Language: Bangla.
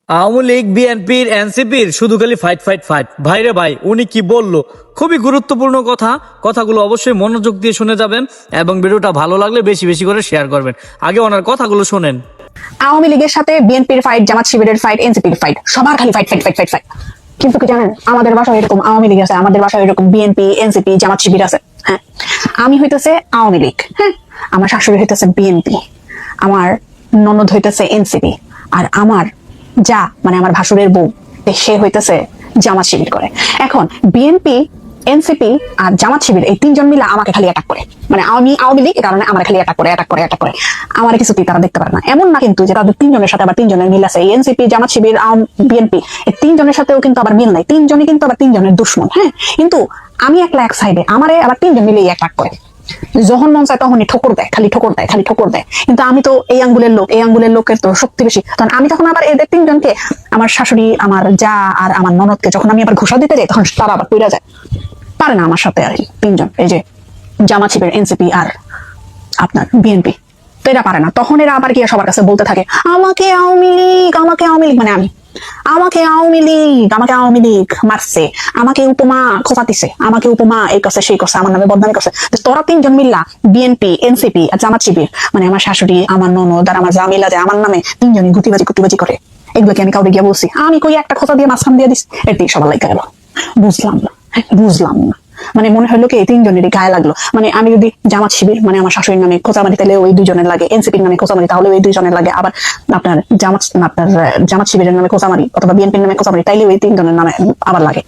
আওয়ামী লীগ বিএনপির এনসিপির শুধু খালি ফাইট ফাইট ফাইট। ভাইরে ভাই, উনি কি বললো? খুবই গুরুত্বপূর্ণ কথাগুলো অবশ্যই মনোযোগ দিয়ে শুনে যাবেন এবং ভিডিওটা ভালো লাগলে বেশি বেশি করে শেয়ার করবেন। আগে ওনার কথাগুলো শোনেন। আওয়ামী লীগের সাথে বিএনপির ফাইট, জামাত শিবিরের ফাইট, এনসিপির ফাইট, সবার খালি fight fight fight fight fight. কিন্তু কি জানেন, আমাদের বাসায় এরকম আওয়ামী লীগ আছে, আমাদের বাসায় এরকম বিএনপি, এনসিপি, জামাত শিবির আছে। হ্যাঁ, আমি হইতেছে আওয়ামী লীগ, হ্যাঁ, আমার শাশুড়ি হইতেছে বিএনপি, আমার ননদ হইতেছে এনসিপি, আর আমার যা মানে আমার ভাসুরের বউ সে হইতেছে জামাত শিবির করে। এখন বিএনপি, এনসিপি আর জামাত শিবির এই তিনজন মিলে আমাকে খালি অ্যাটাক করে, মানে আমি আওয়ামী লীগ, এই কারণে আমার খালি অ্যাটাক করে আমার কিছুতেই তারা দেখতে পারে না। এমন না কিন্তু যে তাদের তিনজনের সাথে আবার তিনজনের মিল আছে। এনসিপি, জামাত শিবির, বিএনপি এই তিনজনের সাথেও কিন্তু আবার মিল নাই, তিনজনই কিন্তু আবার তিনজনের দুশ্মন। হ্যাঁ, কিন্তু আমি একলা এক সাইডে, আমারে আবার তিনজন মিলেই অ্যাটাক করে। যখন মন চায় তখনই ঠোকর দেয়, খালি ঠোকর দেয়। কিন্তু আমি তো এই আঙ্গুলের লোক, এই আঙ্গুলের লোকের তো শক্তি বেশি। তখন আমি তখন আবার এদের তিনজনকে, আমার শাশুড়ি, আমার যা আর আমার ননদকে যখন আমি আবার ঘুষা দিতে যাই, তখন তারা আবার কইরা যায়, পারে না আমার সাথে আর কি। তিনজন, এই যে জামাত শিবির, এনসিপি আর আপনার বিএনপি, তো এরা পারে না। তখন এরা আবার গিয়ে সবার কাছে বলতে থাকে, আমাকে আওয়ামী লীগ, মানে আমাকে আওয়ামী লীগ মারছে, আমাকে উপমা খোঁচা দিছে, আমাকে উপমা এই করছে সেই করছে, আমার নামে বদনামি করছে। তোরা তিনজন মিল্লা বিএনপি, এনসিপি আর জামাত শিবির, মানে আমার শাশুড়ি, আমার ননদ আর আমার যা মিলা যায়, আমার নামে তিনজনই গুটিবাজি করে। এগুলোকে আমি কাউকে গিয়ে বলছি, আমি কই একটা কথা দিয়ে মাঝখান দিয়ে দিস, এটি সবার লাগে গেল। বুঝলাম না মানে মনে হলো কি এই তিনজনেরই গায়ে লাগলো। মানে আমি যদি জামাত শিবির মানে আমার শাশুড়ির নামে খোঁচা মারি, তাহলে ওই দুজনের লাগে, এনসিপির নামে খোঁচা মারি তাহলে ওই দুইজনের লাগে, আবার আপনার জামাত শিবিরের নামে খোঁচা মারি অথবা বিএনপির নামে খোঁচা মারি তাইলে ওই তিনজনের নামে আবার লাগে।